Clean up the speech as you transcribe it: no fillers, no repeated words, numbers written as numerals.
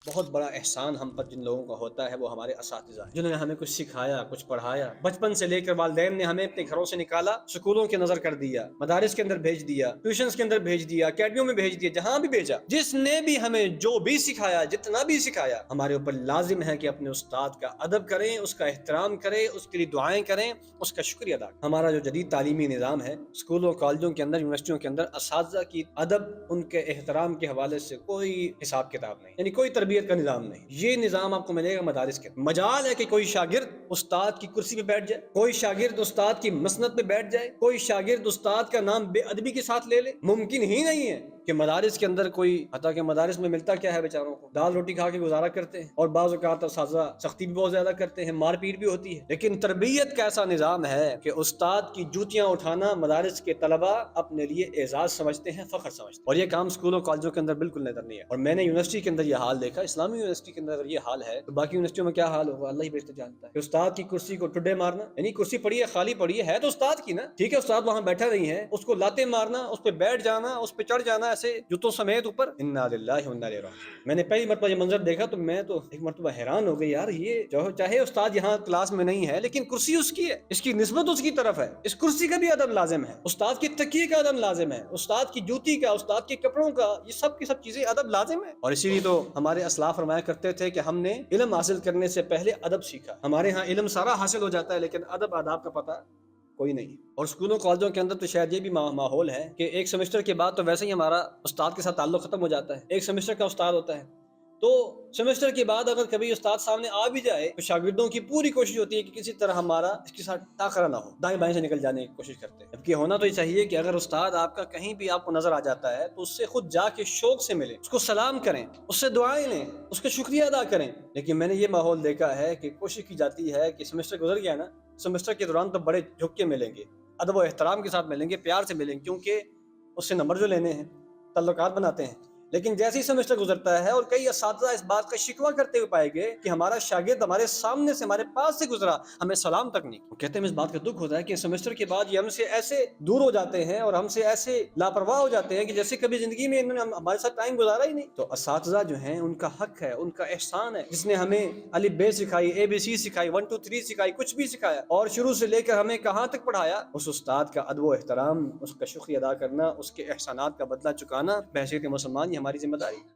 بہت بڑا احسان ہم پر جن لوگوں کا ہوتا ہے وہ ہمارے اساتذہ ہیں، جنہوں نے ہمیں کچھ سکھایا، کچھ پڑھایا۔ بچپن سے لے کر والدین نے ہمیں اپنے گھروں سے نکالا، سکولوں کے نظر کر دیا، مدارس کے اندر بھیج دیا، ٹیوشنز کے اندر بھیج دیا، اکیڈمیوں میں بھیج دیا، جہاں بھی بھیجا، جس نے بھی ہمیں جو بھی سکھایا، جتنا بھی سکھایا، ہمارے اوپر لازم ہے کہ اپنے استاد کا ادب کریں، اس کا احترام کریں، اس کے لیے دعائیں کریں، اس کا شکریہ ادا کریں۔ ہمارا جو جدید تعلیمی نظام ہے، اسکولوں کالجوں کے اندر، یونیورسٹیوں کے اندر اساتذہ کی ادب، ان کے احترام کے حوالے سے کوئی حساب کتاب نہیں، یعنی کوئی تربیت کا نظام نہیں۔ یہ نظام آپ کو ملے گا مدارس کے۔ مجال ہے کہ کوئی شاگرد استاد کی کرسی پہ بیٹھ جائے، کوئی شاگرد استاد کی مسند پہ بیٹھ جائے، کوئی شاگرد استاد کا نام بے ادبی کے ساتھ لے لے، ممکن ہی نہیں ہے کہ مدارس کے اندر کوئی، حتیٰ کہ مدارس میں ملتا کیا ہے بیچاروں کو، دال روٹی کھا کے گزارا کرتے ہیں، اور بعض اوقات اساتذہ سختی بھی بہت زیادہ کرتے ہیں، مار پیٹ بھی ہوتی ہے، لیکن تربیت کا ایسا نظام ہے کہ استاد کی جوتیاں اٹھانا مدارس کے طلباء اپنے لیے اعزاز سمجھتے ہیں، فخر سمجھتے ہیں، اور یہ کام اسکولوں کالجوں کے اندر بالکل نظر نہیں ہے۔ اور میں نے یونیورسٹی کے اندر یہ حال دیکھا، اسلامی یونیورسٹی کے اندر اگر یہ حال ہے تو باقی یونیورسٹیوں میں کیا حال ہوگا اللہ ہی بہتر جانتا ہے۔ کہ استاد کی کرسی کو ٹڈے مارنا، یعنی کرسی پڑی ہے، خالی پڑی ہے تو استاد کی نا، ٹھیک ہے استاد وہاں بیٹھا نہیں ہے، اس کو لاتے مارنا، اس پہ بیٹھ جانا، اس پہ چڑھ جانا ایسے جوتوں سمیت اوپر، انا للہ و انا الیہ راجعون۔ میں نے پہلی مرتبہ یہ منظر دیکھا تو میں تو ایک مرتبہ حیران ہو گئی، یار یہ جو چاہے استاد یہاں کلاس میں نہیں ہے لیکن کرسی اس کی ہے، اس کی نسبت اس کی طرف ہے، اس کرسی کا بھی ادب لازم ہے، استاد کی تکیے کا ادب لازم ہے، استاد کی جوتی کا، استاد کے کپڑوں کا، یہ سب کی سب چیزیں ادب لازم ہے۔ اور اسی لیے تو ہمارے اسلاف فرمایا کرتے تھے کہ ہم نے علم حاصل کرنے سے پہلے ادب سیکھا۔ ہمارے ہاں علم سارا حاصل ہو جاتا ہے لیکن ادب آداب کا پتہ کوئی نہیں۔ اور اسکولوں کالجوں کے اندر تو شاید یہ بھی ماحول ہے کہ ایک سیمسٹر کے بعد تو ویسے ہی ہمارا استاد کے ساتھ تعلق ختم ہو جاتا ہے، ایک سیمسٹر کا استاد ہوتا ہے، تو سیمسٹر کے بعد اگر کبھی استاد سامنے آ بھی جائے تو شاگردوں کی پوری کوشش ہوتی ہے کہ کسی طرح ہمارا اس کے ساتھ ٹاکرا نہ ہو، دائیں بائیں سے نکل جانے کی کوشش کرتے ہیں۔ جبکہ ہونا تو یہ چاہیے کہ اگر استاد آپ کا کہیں بھی آپ کو نظر آ جاتا ہے تو اس سے خود جا کے شوق سے ملیں، اس کو سلام کریں، اس سے دعائیں لیں، اس کا شکریہ ادا کریں۔ لیکن میں نے یہ ماحول دیکھا ہے کہ کوشش کی جاتی ہے کہ سیمسٹر گزر گیا نا، سیمسٹر کے دوران تو بڑے جھک کے ملیں گے، ادب و احترام کے ساتھ ملیں گے، پیار سے ملیں گے، کیونکہ اس سے نمبر جو لینے ہیں، تعلقات بناتے ہیں۔ لیکن جیسے ہی سیمسٹر گزرتا ہے، اور کئی اساتذہ اس بات کا شکوہ کرتے ہوئے پائے گئے کہ ہمارا شاگرد ہمارے سامنے سے، ہمارے پاس سے گزرا، ہمیں سلام تک نہیں۔ وہ کہتے ہیں اس بات کا دکھ ہوتا ہے کہ سیمسٹر کے بعد یہ ہم سے ایسے دور ہو جاتے ہیں اور ہم سے ایسے لاپرواہ ہو جاتے ہیں کہ جیسے کبھی زندگی میں انہوں نے ہمارے ساتھ ٹائم گزارا ہی نہیں۔ تو اساتذہ جو ہیں ان کا حق ہے، ان کا احسان ہے، جس نے ہمیں الف ب سکھائی، اے بی سی سکھائی، 1 2 3 سکھائی، کچھ بھی سکھایا، اور شروع سے لے کر ہمیں کہاں تک پڑھایا، اس استاد کا ادب و احترام، اس کا شکریہ ادا کرنا، اس کے احسانات کا بدلہ چکانا بحیثیت مسلمان یہ ہماری ذمہ داری ہے۔